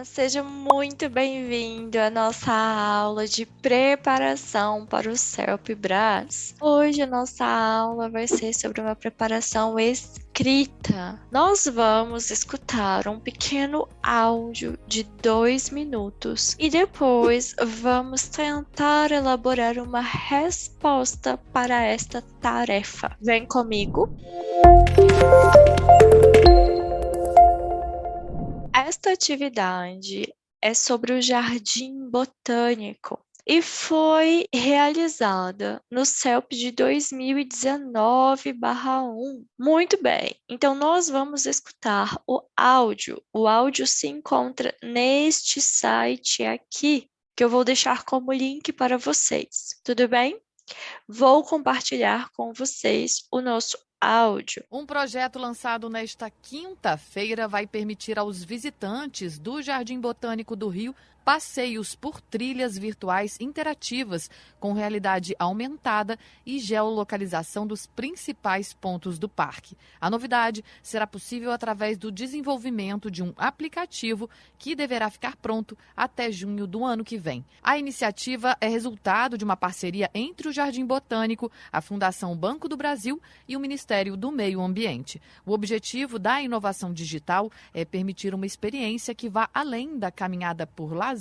Seja muito bem-vindo à nossa aula de preparação para o CELP-Brás. Hoje a nossa aula vai ser sobre uma preparação escrita. Nós vamos escutar um pequeno áudio de 2 minutos e depois vamos tentar elaborar uma resposta para esta tarefa. Vem comigo! Esta atividade é sobre o Jardim Botânico e foi realizada no CELP de 2019/1. Muito bem, então nós vamos escutar o áudio. O áudio se encontra neste site aqui, que eu vou deixar como link para vocês. Tudo bem? Vou compartilhar com vocês o nosso áudio. Um projeto lançado nesta quinta-feira vai permitir aos visitantes do Jardim Botânico do Rio passeios por trilhas virtuais interativas com realidade aumentada e geolocalização dos principais pontos do parque. A novidade será possível através do desenvolvimento de um aplicativo que deverá ficar pronto até junho do ano que vem. A iniciativa é resultado de uma parceria entre o Jardim Botânico, a Fundação Banco do Brasil e o Ministério do Meio Ambiente. O objetivo da inovação digital é permitir uma experiência que vá além da caminhada por lazer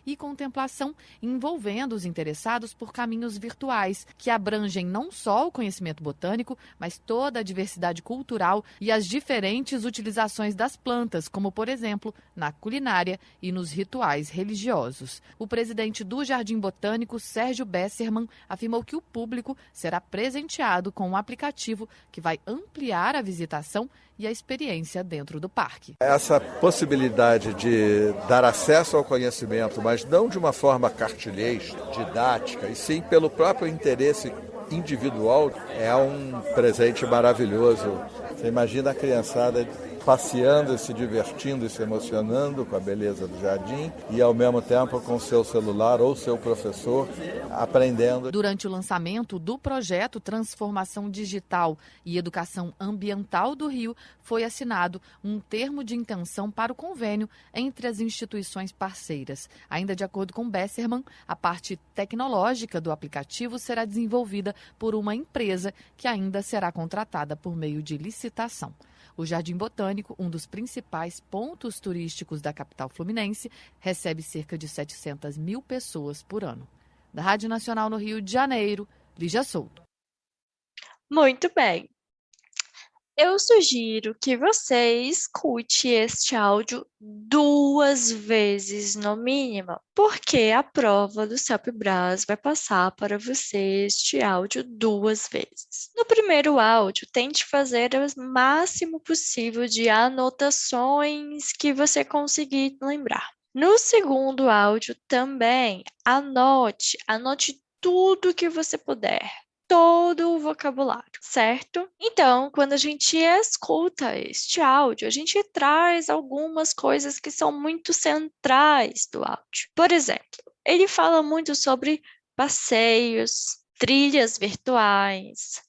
e contemplação, envolvendo os interessados por caminhos virtuais, que abrangem não só o conhecimento botânico, mas toda a diversidade cultural e as diferentes utilizações das plantas, como, por exemplo, na culinária e nos rituais religiosos. O presidente do Jardim Botânico, Sérgio Besserman, afirmou que o público será presenteado com um aplicativo que vai ampliar a visitação e a experiência dentro do parque. Essa possibilidade de dar acesso ao conhecimento, mas não de uma forma cartilhês, didática, e sim pelo próprio interesse individual, é um presente maravilhoso. Você imagina a criançada passeando, se divertindo e se emocionando com a beleza do jardim e, ao mesmo tempo, com seu celular ou seu professor aprendendo. Durante o lançamento do projeto Transformação Digital e Educação Ambiental do Rio, foi assinado um termo de intenção para o convênio entre as instituições parceiras. Ainda de acordo com Besserman, a parte tecnológica do aplicativo será desenvolvida por uma empresa que ainda será contratada por meio de licitação. O Jardim Botânico, um dos principais pontos turísticos da capital fluminense, recebe cerca de 700 mil pessoas por ano. Da Rádio Nacional no Rio de Janeiro, Lígia Souto. Muito bem. Eu sugiro que você escute este áudio 2 vezes no mínimo, porque a prova do CELP-Brás vai passar para você este áudio 2 vezes. No primeiro áudio, tente fazer o máximo possível de anotações que você conseguir lembrar. No segundo áudio também, anote tudo que você puder. Todo o vocabulário, certo? Então, quando a gente escuta este áudio, a gente traz algumas coisas que são muito centrais do áudio. Por exemplo, ele fala muito sobre passeios, trilhas virtuais,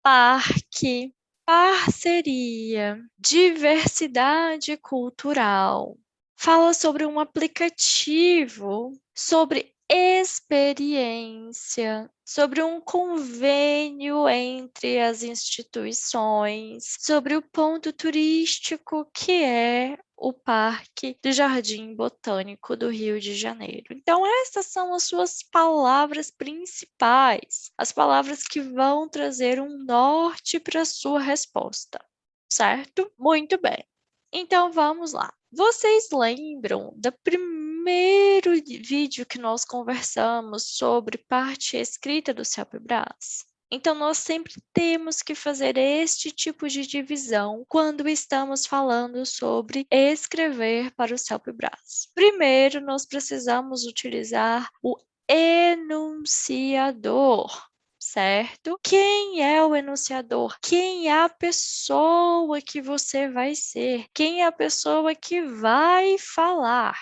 parque, parceria, diversidade cultural. Fala sobre um aplicativo, sobre experiência, sobre um convênio entre as instituições, sobre o ponto turístico que é o Parque do Jardim Botânico do Rio de Janeiro. Então, essas são as suas palavras principais, as palavras que vão trazer um norte para a sua resposta, certo? Muito bem. Então, vamos lá. Vocês lembram do primeiro vídeo que nós conversamos sobre parte escrita do CELP-Brás? Então, nós sempre temos que fazer este tipo de divisão quando estamos falando sobre escrever para o CELP-Brás. Primeiro, nós precisamos utilizar o enunciador. Certo? Quem é o enunciador? Quem é a pessoa que você vai ser? Quem é a pessoa que vai falar?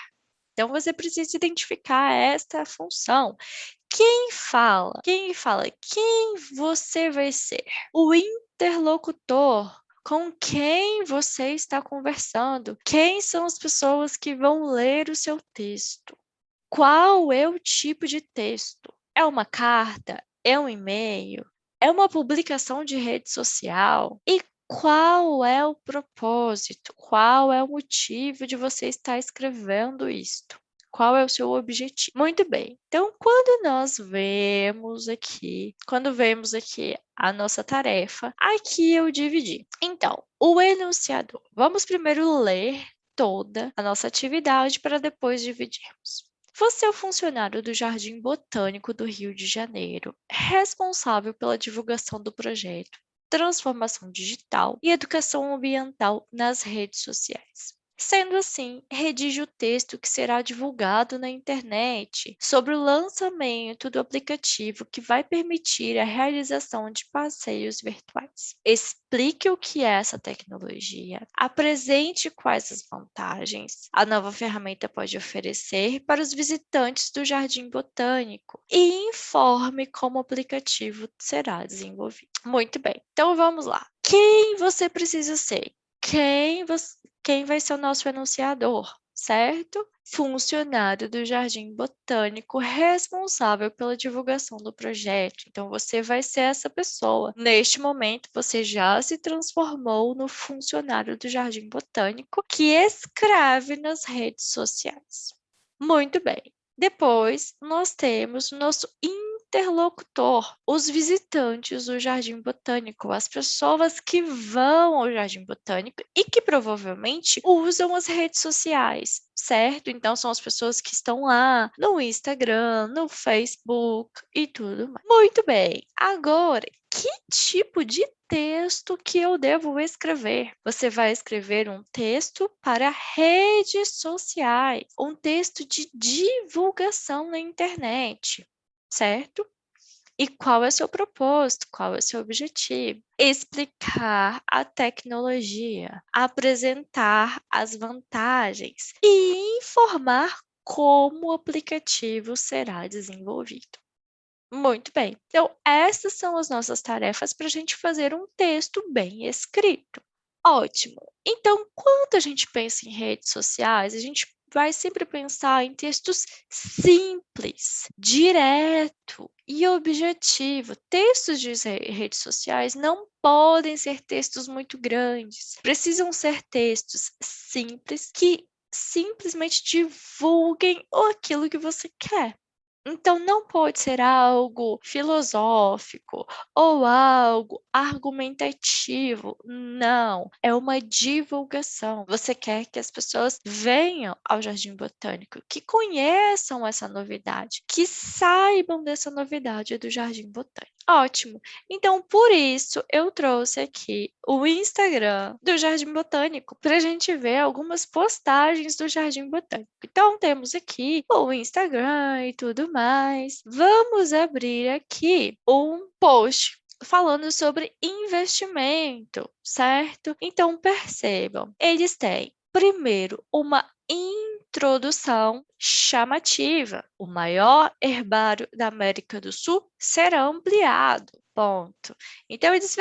Então, você precisa identificar esta função. Quem fala? Quem fala? Quem você vai ser? O interlocutor. Com quem você está conversando? Quem são as pessoas que vão ler o seu texto? Qual é o tipo de texto? É uma carta? É um e-mail? É uma publicação de rede social? E qual é o propósito? Qual é o motivo de você estar escrevendo isto? Qual é o seu objetivo? Muito bem. Então, quando vemos aqui a nossa tarefa, aqui eu dividi. Então, o enunciador. Vamos primeiro ler toda a nossa atividade para depois dividirmos. Você é o funcionário do Jardim Botânico do Rio de Janeiro, responsável pela divulgação do projeto, transformação digital e educação ambiental nas redes sociais. Sendo assim, redige o texto que será divulgado na internet sobre o lançamento do aplicativo que vai permitir a realização de passeios virtuais. Explique o que é essa tecnologia, apresente quais as vantagens a nova ferramenta pode oferecer para os visitantes do Jardim Botânico e informe como o aplicativo será desenvolvido. Muito bem, então vamos lá. Quem você precisa ser? Quem vai ser o nosso enunciador, certo? Funcionário do Jardim Botânico responsável pela divulgação do projeto. Então, você vai ser essa pessoa. Neste momento, você já se transformou no funcionário do Jardim Botânico que escreve nas redes sociais. Muito bem. Depois, nós temos o nosso interlocutor, os visitantes do Jardim Botânico, as pessoas que vão ao Jardim Botânico e que provavelmente usam as redes sociais, certo? Então, são as pessoas que estão lá no Instagram, no Facebook e tudo mais. Muito bem. Agora, que tipo de texto que eu devo escrever? Você vai escrever um texto para redes sociais, um texto de divulgação na internet, certo? E qual é seu propósito? Qual é seu objetivo? Explicar a tecnologia, apresentar as vantagens e informar como o aplicativo será desenvolvido. Muito bem. Então, essas são as nossas tarefas para a gente fazer um texto bem escrito. Ótimo. Então, quando a gente pensa em redes sociais, a gente vai sempre pensar em textos simples, direto e objetivo. Textos de redes sociais não podem ser textos muito grandes. Precisam ser textos simples que simplesmente divulguem aquilo que você quer. Então, não pode ser algo filosófico ou algo argumentativo. Não, é uma divulgação. Você quer que as pessoas venham ao Jardim Botânico, que conheçam essa novidade, que saibam dessa novidade do Jardim Botânico. Ótimo. Então, por isso, eu trouxe aqui o Instagram do Jardim Botânico para a gente ver algumas postagens do Jardim Botânico. Então, temos aqui o Instagram e tudo mais. Vamos abrir aqui um post falando sobre investimento, certo? Então, percebam, eles têm, primeiro, uma introdução chamativa. O maior herbário da América do Sul será ampliado. Ponto. Então, eles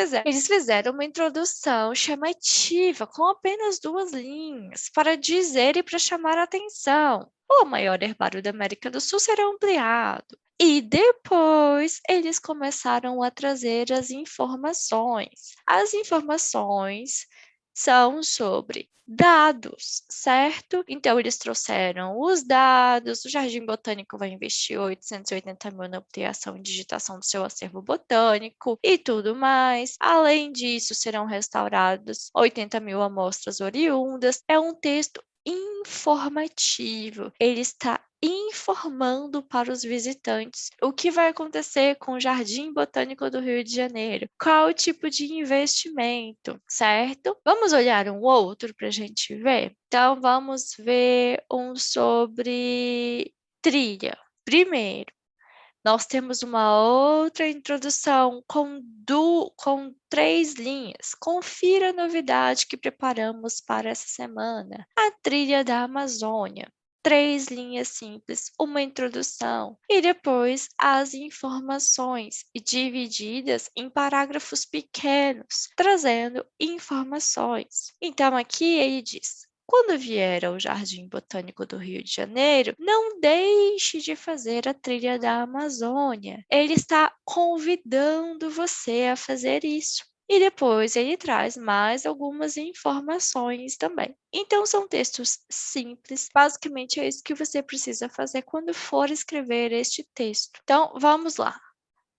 fizeram uma introdução chamativa com apenas 2 linhas para dizer e para chamar a atenção. O maior herbário da América do Sul será ampliado. E depois eles começaram a trazer as informações. As informações são sobre dados, certo? Então, eles trouxeram os dados, o Jardim Botânico vai investir 880 mil na ampliação e digitação do seu acervo botânico e tudo mais. Além disso, serão restauradas 80 mil amostras oriundas. É um texto informativo. Ele está informando para os visitantes o que vai acontecer com o Jardim Botânico do Rio de Janeiro, qual o tipo de investimento, certo? Vamos olhar um outro para a gente ver? Então, vamos ver um sobre trilha. Primeiro, nós temos uma outra introdução com 3 linhas. Confira a novidade que preparamos para essa semana: a trilha da Amazônia. 3 linhas simples, uma introdução e depois as informações divididas em parágrafos pequenos, trazendo informações. Então, aqui ele diz: quando vier ao Jardim Botânico do Rio de Janeiro, não deixe de fazer a trilha da Amazônia. Ele está convidando você a fazer isso. E depois ele traz mais algumas informações também. Então, são textos simples. Basicamente, é isso que você precisa fazer quando for escrever este texto. Então, vamos lá.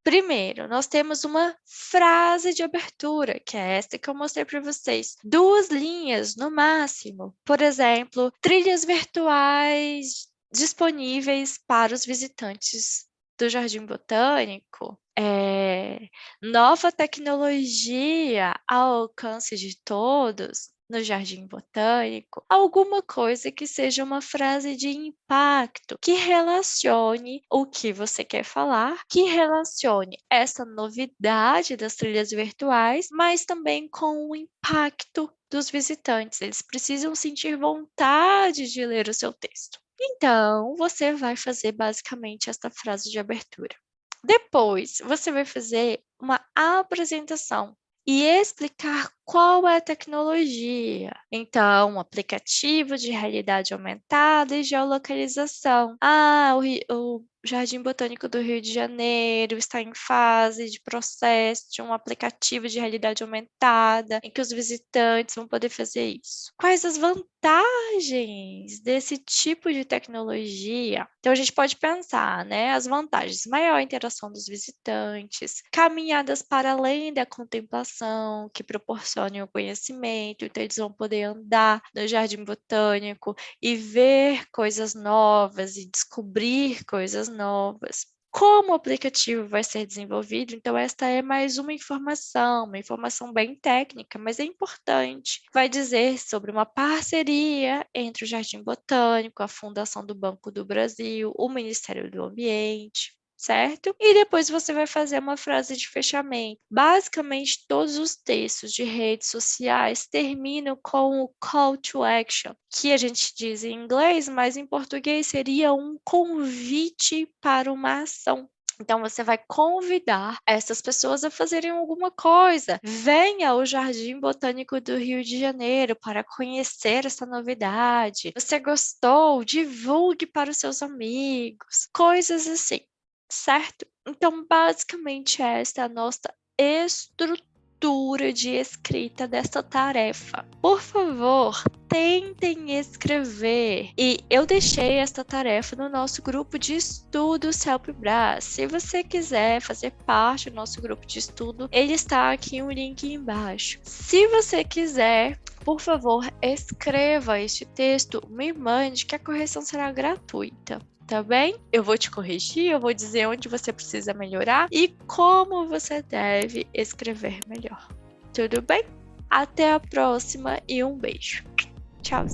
Primeiro, nós temos uma frase de abertura, que é esta que eu mostrei para vocês. 2 linhas no máximo. Por exemplo, trilhas virtuais disponíveis para os visitantes do Jardim Botânico. Nova tecnologia ao alcance de todos no Jardim Botânico, alguma coisa que seja uma frase de impacto, que relacione o que você quer falar, que relacione essa novidade das trilhas virtuais, mas também com o impacto dos visitantes. Eles precisam sentir vontade de ler o seu texto. Então, você vai fazer basicamente esta frase de abertura. Depois, você vai fazer uma apresentação e explicar qual é a tecnologia. Então, aplicativo de realidade aumentada e geolocalização. O Jardim Botânico do Rio de Janeiro está em fase de processo de um aplicativo de realidade aumentada em que os visitantes vão poder fazer isso. Quais as vantagens desse tipo de tecnologia? Então, a gente pode pensar, né? As vantagens: maior interação dos visitantes, caminhadas para além da contemplação, que proporcionem o conhecimento, então eles vão poder andar no Jardim Botânico e ver coisas novas e descobrir coisas novas. Como o aplicativo vai ser desenvolvido? Então, esta é mais uma informação bem técnica, mas é importante. Vai dizer sobre uma parceria entre o Jardim Botânico, a Fundação do Banco do Brasil, o Ministério do Ambiente, certo? E depois você vai fazer uma frase de fechamento. Basicamente, todos os textos de redes sociais terminam com o call to action, que a gente diz em inglês, mas em português seria um convite para uma ação. Então, você vai convidar essas pessoas a fazerem alguma coisa. Venha ao Jardim Botânico do Rio de Janeiro para conhecer essa novidade. Você gostou? Divulgue para os seus amigos. Coisas assim, certo? Então, basicamente, esta é a nossa estrutura de escrita desta tarefa. Por favor, tentem escrever. E eu deixei esta tarefa no nosso grupo de estudo CELP-Brás. Se você quiser fazer parte do nosso grupo de estudo, ele está aqui um link embaixo. Se você quiser, por favor, escreva este texto, me mande, que a correção será gratuita. Tá bem? Eu vou te corrigir, eu vou dizer onde você precisa melhorar e como você deve escrever melhor. Tudo bem? Até a próxima e um beijo. Tchau.